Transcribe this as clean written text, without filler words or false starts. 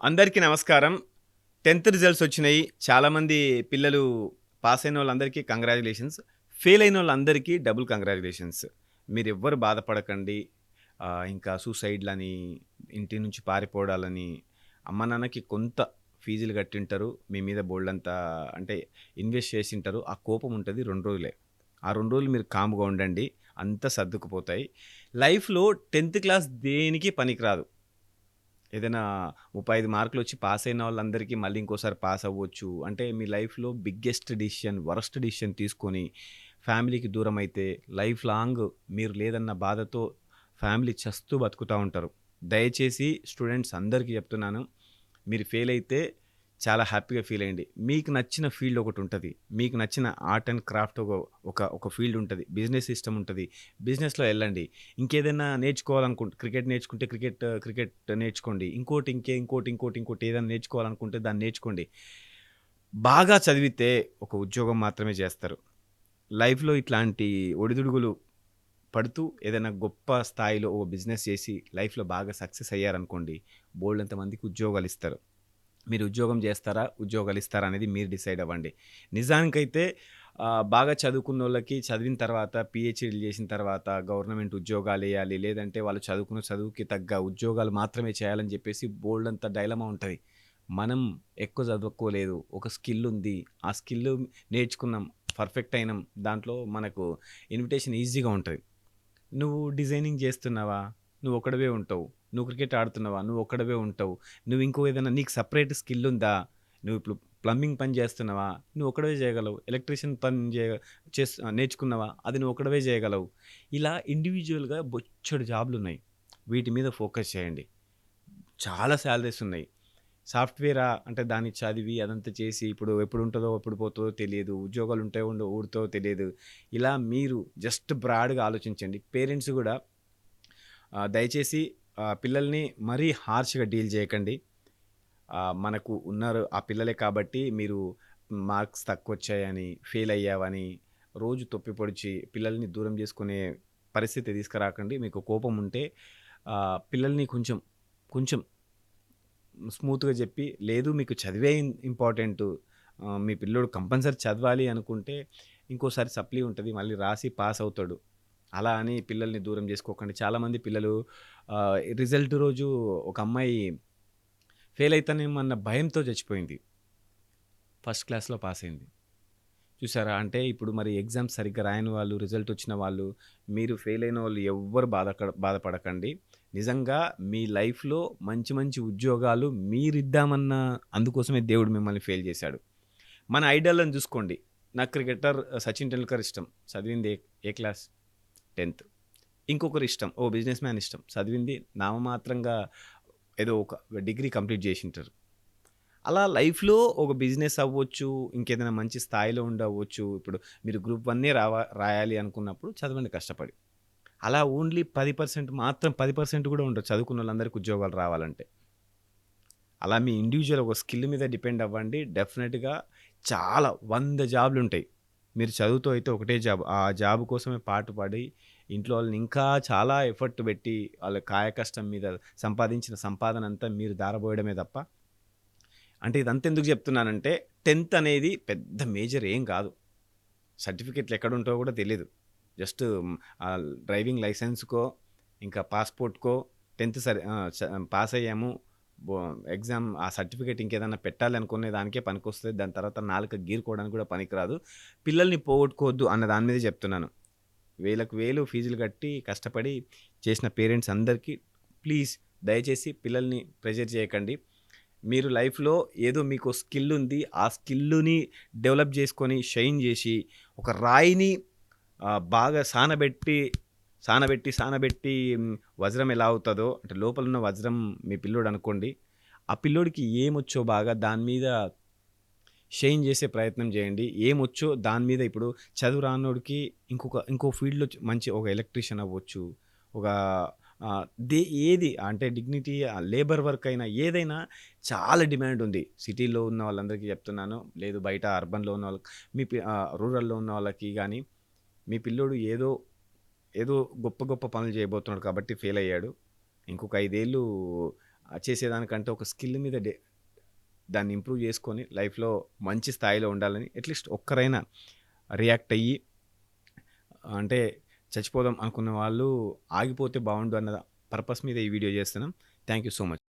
అందరికీ నమస్కారం. 10థ్ రిజల్ట్స్ వచ్చినాయి. చాలామంది పిల్లలు పాస్ అయినోళ్ళందరికీ కంగ్రాచ్యులేషన్స్. ఫెయిల్ అయినోళ్ళందరికీ డబుల్ కంగ్రాచ్యులేషన్స్. మీరెవ్వరు బాధపడకండి. ఇంకా సూసైడ్‌లని, ఇంటి నుంచి పారిపోవడాలని, అమ్మ నాన్నకి కొంత ఫీజులు కట్టింటారు. మీ మీద బోలెడంత అంటే ఇన్వెస్ట్ చేసింటారు. ఆ కోపం ఉంటది 2 రోజులే. ఆ 2 రోజులు మీరు కామ్‌గా ఉండండి. అంతా సర్దుకుపోతాయి. లైఫ్‌లో 10థ్ క్లాస్ దేనికి పనికిరాదు. ఏదైనా 35 మార్కులొచ్చి పాస్ అయిన వాళ్ళందరికీ మళ్ళీ ఇంకోసారి పాస్ అవ్వచ్చు. అంటే మీ లైఫ్‌లో బిగ్గెస్ట్ డెసిషన్, వరస్ట్ డెసిషన్ తీసుకొని ఫ్యామిలీకి దూరమైతే లైఫ్ లాంగ్ మీరు లేదన్న బాధతో ఫ్యామిలీ చస్తూ బతుకుతా ఉంటారు. దయచేసి స్టూడెంట్స్ అందరికీ చెప్తున్నాను. మీరు ఫెయిల్ అయితే చాలా హ్యాపీగా ఫీల్ అయ్యండి. మీకు నచ్చిన ఫీల్డ్ ఒకటుంటది. మీకు నచ్చిన ఆర్ట్ అండ్ క్రాఫ్ట్ ఒక ఫీల్డ్ ఉంటది. బిజినెస్ సిస్టమ్ ఉంటది. బిజినెస్‌లో ఎళ్ళండి. ఇంకేదైనా క్రికెట్ నేర్చుకుంటే క్రికెట్ నేర్చుకోండి. ఇంకోటి ఏదైనా నేర్చుకోవాలనుకుంటే దాన్ని నేర్చుకోండి. బాగా చదివితే ఒక ఉద్యోగం మాత్రమే చేస్తారు. లైఫ్‌లో ఇట్లాంటి ఒడిదుడుగులు పడుతూ ఏదైనా గొప్ప స్థాయిలో ఓ బిజినెస్ చేసి లైఫ్‌లో బాగా సక్సెస్ అయ్యారనుకోండి, బోలెడంత మందికి ఉద్యోగాలిస్తారు. మీరు ఉద్యోగం జేస్తారా? ఉద్యోగాలిస్తారా? అనేది మీరు డిసైడ్ అవ్వండి. నిజానికైతే బాగా చదువుకున్నోళ్ళకి చదివిన తర్వాత పీహెచ్‌డీలు చేసిన తర్వాత గవర్నమెంట్ ఉద్యోగాలెయ్యాలి. లేదంటే వాళ్ళు చదువుకున్న చదువుకి తగ్గ ఉద్యోగాలు మాత్రమే చేయాలని జెప్పేసి బోలెడంత డైలమా ఉంటది. మనం ఎక్కువ చదువుకోలేదు. ఒక స్కిల్ ఉంది. ఆ స్కిల్ నేర్చుకున్నాం. పర్ఫెక్ట్ అయినాం. దాంట్లో మనకు ఇన్విటేషన్ ఈజీగా ఉంటది. నువ్వు డిజైనింగ్ జేస్తున్నావా? నువ్వొక్కడివే ఉంటావు. నువ్వు క్రికెట్ ఆడుతున్నావా? నువ్వొక్కడివే ఉంటావు. ఏదైనా నీకు సెపరేట్ స్కిల్ ఉందా? నువ్విప్పుడు ప్లంబింగ్ పని జేస్తున్నావా? నువ్వొక్కడివే జేయగలవు. ఎలక్ట్రీషియన్ పని నేర్చుకున్నావా? అది నువ్వొక్కడివే జేయగలవు. ఇలా ఇండివిడ్యువల్‌గా బొచ్చెడు జాబ్‌లున్నాయి. వీటి మీద ఫోకస్ చేయండి. చాలా సాలరీస్ ఉన్నాయి. సాఫ్ట్‌వేరా అంటే దాన్ని చదివి అదంతా చేసి ఇప్పుడు ఎప్పుడుంటదో, ఎప్పుడు పోతదో తెలియదు. ఉద్యోగాలుంటాయో ఊడుతావో తెలియదు. ఇలా మీరు జస్ట్ బ్రాడ్‌గా ఆలోచించండి. పేరెంట్స్ గూడా దయచేసి పిల్లల్ని మరీ హార్ష్‌గా డీల్ చేయకండి. మనకు ఉన్నారు ఆ పిల్లలే కాబట్టి మీరు మార్క్స్ తక్కువొచ్చాయని, ఫెయిల్ అయ్యావని రోజు తొప్పి పొడిచి పిల్లల్ని దూరం చేసుకునే పరిస్థితి తీసుకురాకండి. మీకు కోపం ఉంటే పిల్లల్ని కొంచెం, కొంచెం స్మూత్‌గా జెప్పి, లేదు మీకు చదివే ఇంపార్టెంటు. మీ పిల్లోడు కంపల్సరీ చదవాలి అనుకుంటే, ఇంకోసారి సప్లీ ఉంటది. మళ్ళీ రాసి పాస్ అవుతాడు. అలా అని పిల్లల్ని దూరం జేసుకోకండి. చాలామంది పిల్లలు రిజల్ట్ రోజు ఒక అమ్మాయి ఫెయిల్ అయితానేమన్న భయంతో చచ్చిపోయింది. ఫస్ట్ క్లాస్‌లో పాస్ అయింది. చూసారా? అంటే ఇప్పుడు మరి ఎగ్జామ్స్ సరిగ్గా రాయని వాళ్ళు, రిజల్ట్ వచ్చిన వాళ్ళు, మీరు ఫెయిల్ అయిన వాళ్ళు ఎవ్వరు బాధపడకండి. నిజంగా మీ లైఫ్‌లో మంచి మంచి ఉద్యోగాలు మీరిద్దామన్న అందుకోసమే దేవుడు మిమ్మల్ని ఫెయిల్ చేశాడు. మన ఐడాల్‌ని చూసుకోండి. నాకు క్రికెటర్ 'సచిన్ టెండూల్కర్' ఇష్టం. చదివింది ఏ క్లాస్? 10థ్. ఇంకొకరు ఇష్టం. బిజినెస్ మ్యాన్ ఇష్టం. చదివింది నామమాత్రంగా ఏదో ఒక డిగ్రీ కంప్లీట్ చేసుంటారు. అలా లైఫ్‌లో ఒక బిజినెస్ అవ్వచ్చు, ఇంకేదైనా మంచి స్థాయిలో ఉండవచ్చు. ఇప్పుడు మీరు గ్రూప్ వన్నే రాయాలి అనుకున్నప్పుడు చదవండి కష్టపడి. అలా ఓన్లీ 10% మాత్రం 10% కూడా ఉండదు చదువుకున్నోళ్ళందరికి ఉద్యోగాలు రావాలంటే. అలా మీ ఇండివిడ్యువల్ ఒక స్కిల్ మీద డిపెండ్ అవ్వండి. డెఫినిట్‌గా చాలా 100 జాబ్‌లుంటాయి. మీరు చదువుతో అయితే ఒకటే జాబ్. ఆ జాబ్ కోసమే పాటుపడి ఇంట్లో వాళ్ళని ఇంకా చాలా ఎఫర్ట్ పెట్టి వాళ్ళ కాయ కష్టం మీద సంపాదించిన సంపాదనంతా మీరు దారబోయడమే తప్ప అంటే ఇదంతా ఎందుకు చెప్తున్నానంటే 10థ్ అనేది పెద్ద మేజర్ ఏం కాదు. సర్టిఫికేట్‌లు ఎక్కడుంటాయో కూడా తెలీదు. జస్ట్ డ్రైవింగ్ లైసెన్స్‌కో, ఇంకా పాస్‌పోర్ట్‌కో 10థ్ సరే పాస్ అయ్యాము. బో ఎగ్జామ్ ఆ సర్టిఫికేట్ ఇంకేదన్నా పెట్టాలి అనుకునే దానికే పనికొస్తది. దాని తర్వాత నాలుక గీరుకోవడానికి కూడా పనికిరాదు. పిల్లల్ని పోగొట్టుకోవద్దు అన్న దాని మీదే చెప్తున్నాను. వేలకు వేలు ఫీజులు కట్టి కష్టపడి చేసిన పేరెంట్స్ అందరికీ ప్లీజ్ దయచేసి పిల్లల్ని ప్రెషర్ చేయకండి. మీరు లైఫ్‌లో ఏదో మీకో స్కిల్ ఉంది. ఆ స్కిల్‌ని డెవలప్ చేసుకొని, షైన్ చేసి, ఒక రాయిని బాగా సానబెట్టి వజ్రం ఎలా అవుతదో, అంటే లోపలున్న వజ్రం మీ పిల్లోడనుకోండి. ఆ పిల్లోడికి ఏమొచ్చో బాగా దాని మీద షైన్ చేసే ప్రయత్నం చేయండి. ఏమొచ్చో దాని మీద ఇప్పుడు చదువు రానోడికి ఇంకో ఫీల్డ్‌లో మంచి ఒక ఎలక్ట్రీషియన్ అవ్వచ్చు. ఒక ఆహ్, దే ఏది అంటే డిగ్నిటీ లేబర్ వర్క్ అయినా ఏదైనా చాలా డిమాండ్ ఉంది. సిటీలో ఉన్న వాళ్ళందరికీ చెప్తున్నాను. లేదు బయట అర్బన్‌లో ఉన్న వాళ్ళకి రూరల్‌లో ఉన్న వాళ్ళకి గాని, మీ పిల్లోడు ఏదో గొప్ప గొప్ప పనులు చేయబోతున్నాడు కాబట్టి ఫెయిల్ అయ్యాడు. ఇంకొక 5 ఏళ్ళు చేసేదానికంటే ఒక స్కిల్ మీద దాన్ని ఇంప్రూవ్ చేసుకొని లైఫ్‌లో మంచి స్థాయిలో ఉండాలని అట్‌లీస్ట్ ఒక్కరైనా రియాక్ట్ అయ్యి అంటే చచ్చిపోదాం అనుకున్న వాళ్ళు ఆగిపోతే బావుండు అన్న పర్పస్ మీద ఈ వీడియో చేస్తున్నాం. Thank you so much.